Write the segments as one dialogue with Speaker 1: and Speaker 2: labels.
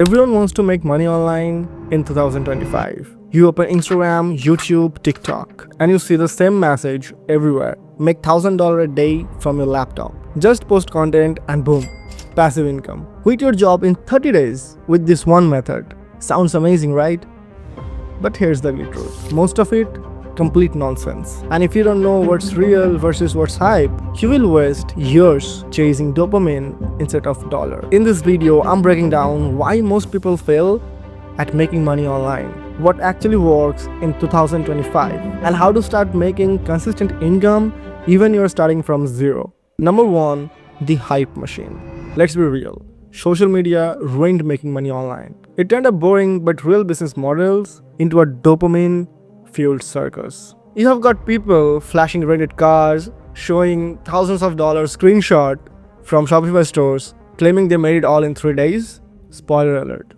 Speaker 1: Everyone wants to make money online in 2025. You open Instagram, YouTube, TikTok, and you see the same message everywhere. Make $1,000 a day from your laptop. Just post content and boom, passive income. Quit your job in 30 days with this one method. Sounds amazing, right? But here's the real truth. Most of it, complete nonsense. And if you don't know what's real versus what's hype, you will waste years chasing dopamine instead of dollar. In this video, I'm breaking down why most people fail at making money online, what actually works in 2025, and how to start making consistent income even you're starting from zero. Number 1, the hype machine. Let's be real. Social media ruined making money online. It turned a boring but real business models into a dopamine-fueled circus. You have got people flashing rented cars, showing thousands of dollars screenshot from Shopify stores, claiming they made it all in 3 days. Spoiler alert,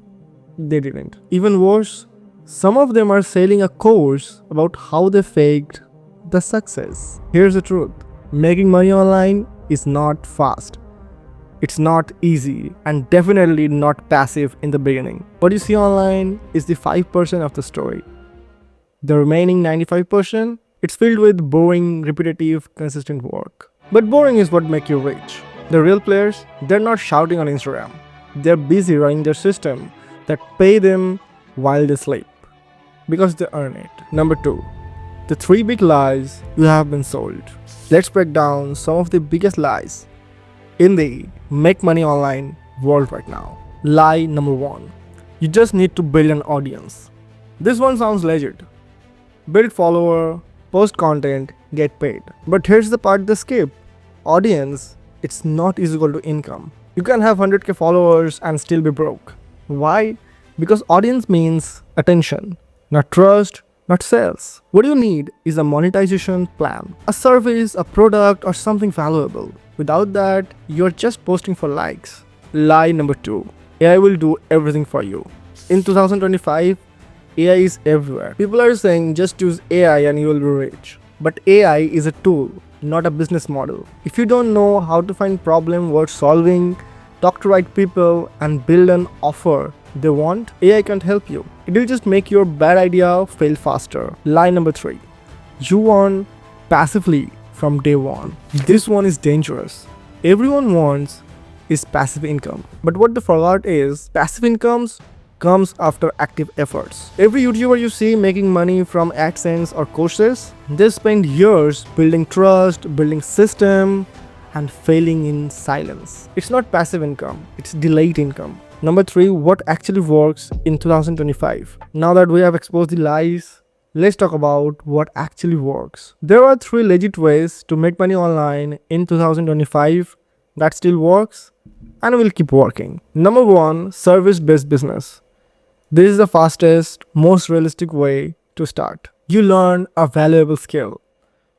Speaker 1: they didn't. Even worse, some of them are selling a course about how they faked the success. Here's the truth. Making money online is not fast. It's not easy and definitely not passive in the beginning. What you see online is the 5% of the story. The remaining 95%, it's filled with boring, repetitive, consistent work. But boring is what makes you rich. The real players, they're not shouting on Instagram. They're busy running their system that pay them while they sleep, because they earn it. Number 2, the 3 big lies you have been sold. Let's break down some of the biggest lies in the make money online world right now. Lie number 1. You just need to build an audience. This one sounds legit. Build follower, post content, get paid. But here's the part they skip. Audience, it's not equal to income. You can have 100k followers and still be broke. Why? Because audience means attention, not trust, not sales. What you need is a monetization plan, a service, a product, or something valuable. Without that, you're just posting for likes. Lie number 2. AI will do everything for you. In 2025, AI is everywhere. People are saying just use AI and you will be rich. But AI is a tool, not a business model. If you don't know how to find problem worth solving, talk to right people, and build an offer they want, AI can't help you. It will just make your bad idea fail faster. Lie number 3. You earn passively from day one. This one is dangerous. Everyone wants is passive income. But what they forgot is passive incomes comes after active efforts. Every YouTuber you see making money from AdSense or courses, they spend years building trust, building system, and failing in silence. It's not passive income, it's delayed income. Number 3, what actually works in 2025. Now that we have exposed the lies, let's talk about what actually works. There are 3 legit ways to make money online in 2025 that still works and will keep working. Number 1, service-based business. This is the fastest, most realistic way to start. You learn a valuable skill.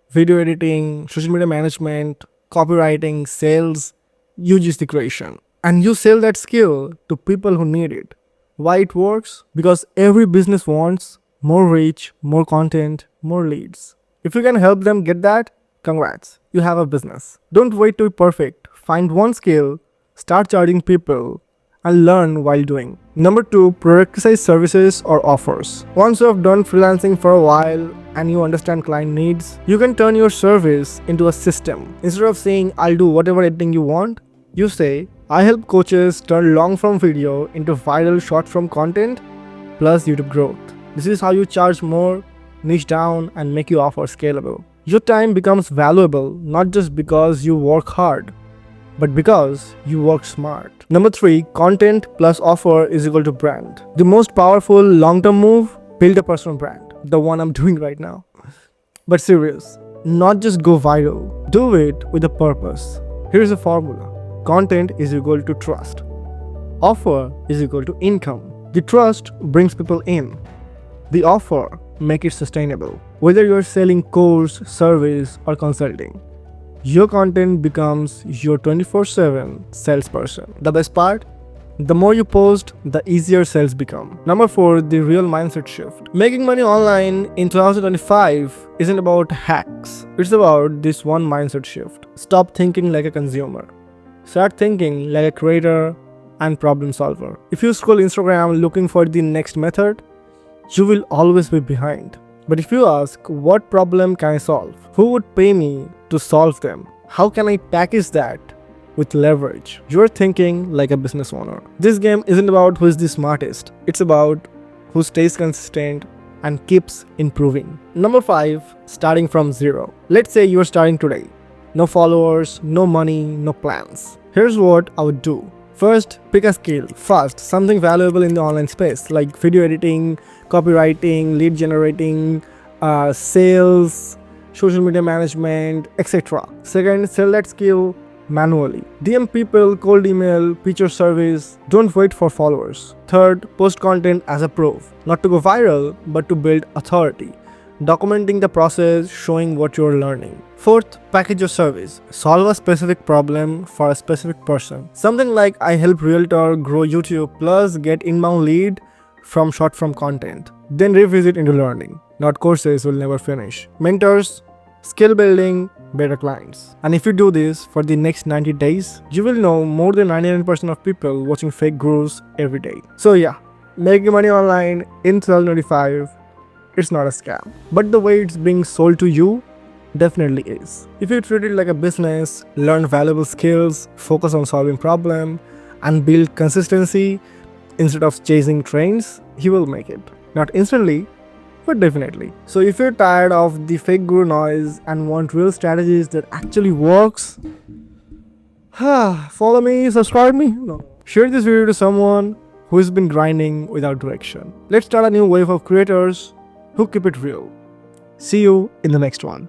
Speaker 1: Video editing, social media management, copywriting, sales, UGC creation. And you sell that skill to people who need it. Why it works? Because every business wants more reach, more content, more leads. If you can help them get that, congrats, you have a business. Don't wait to be perfect. Find one skill, start charging people, and learn while doing. Number 2, productize services or offers. Once you have done freelancing for a while and you understand client needs, you can turn your service into a system. Instead of saying, I'll do whatever editing you want, you say, I help coaches turn long form video into viral short form content plus YouTube growth. This is how you charge more, niche down, and make your offer scalable. Your time becomes valuable not just because you work hard, but because you work smart. Number 3, content plus offer is equal to brand. The most powerful long-term move, build a personal brand. The one I'm doing right now. But serious, not just go viral. Do it with a purpose. Here's a formula. Content is equal to trust. Offer is equal to income. The trust brings people in. The offer make it sustainable. Whether you're selling course, service, or consulting, your content becomes your 24/7 salesperson. The best part? The more you post, the easier sales become. Number 4, the real mindset shift. Making money online in 2025 isn't about hacks. It's about this one mindset shift. Stop thinking like a consumer. Start thinking like a creator and problem solver. If you scroll Instagram looking for the next method, you will always be behind. But if you ask, what problem can I solve? Who would pay me to solve them? How can I package that with leverage? You're thinking like a business owner. This game isn't about who is the smartest. It's about who stays consistent and keeps improving. Number 5, starting from zero. Let's say you're starting today. No followers, no money, no plans. Here's what I would do. First, pick a skill fast, something valuable in the online space like video editing, copywriting, lead generating, sales, social media management, etc. Second, sell that skill manually. DM people, cold email, pitch your service. Don't wait for followers. Third, post content as a proof. Not to go viral, but to build authority. Documenting the process, showing what you're learning. Fourth, package your service. Solve a specific problem for a specific person. Something like I help realtor grow YouTube plus get inbound lead from short form content. Then revisit into learning. Not courses will never finish. Mentors, skill building, better clients. And if you do this for the next 90 days, you will know more than 99% of people watching fake gurus every day. So yeah, making money online in 2025, it's not a scam. But the way it's being sold to you definitely is. If you treat it like a business, learn valuable skills, focus on solving problems, and build consistency instead of chasing trends, you will make it. Not instantly, but definitely. So if you're tired of the fake guru noise and want real strategies that actually works, follow me, subscribe me. No. Share this video to someone who has been grinding without direction. Let's start a new wave of creators who keep it real. See you in the next one.